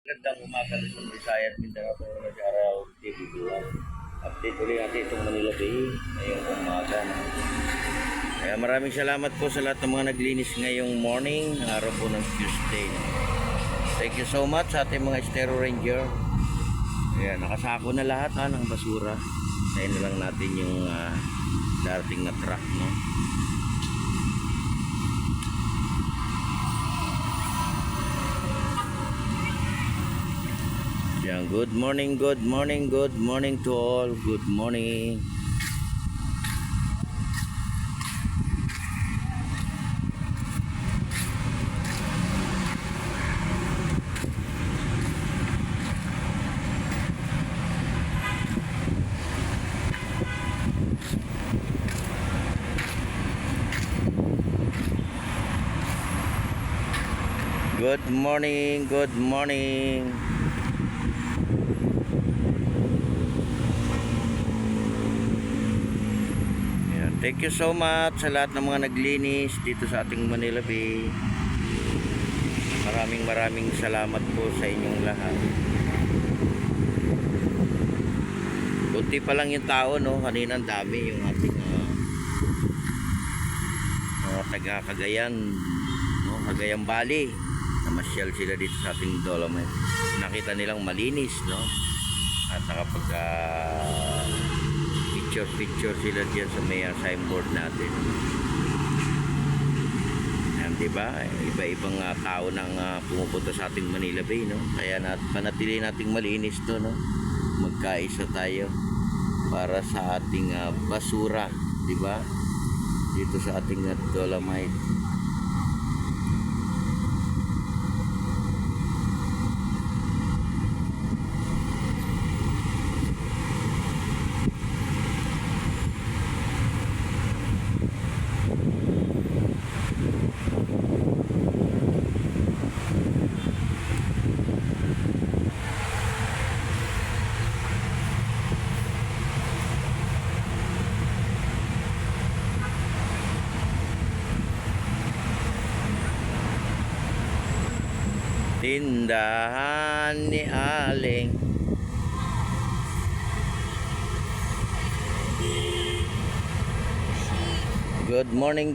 Gandang umaga sa Visayas, Mindanao, sa araw, TV Buwan. Update ulit natin itong Manila Bay ngayong umaga. Kaya maraming salamat po sa lahat ng mga naglinis ngayong morning, araw po ng Tuesday. Thank you so much sa ating mga Estero Ranger. Ayan, nakasako na lahat ng basura. Sayin na lang natin yung darating na truck, no? Yan, good morning to all. Good morning. Good morning. Ayan, thank you so much sa lahat ng mga naglinis dito sa ating Manila Bay. Maraming salamat po sa inyong lahat. Kunti pa lang yung tao, no? Kanina ang dami yung ating taga Cagayan, no? Cagayan Valley. Namasyal sila dito sa ating Dolomite. Nakita nilang malinis, no? At nakapag picture sila diyan sa may signboard natin. Ayan, diba? Iba-ibang tao nang pumupunta sa ating Manila Bay, no? Kaya panatili nating malinis to, no? Magkaisa tayo para sa ating basura, diba? Dito sa ating Dolomite. Tindahan ni Aling. Good morning.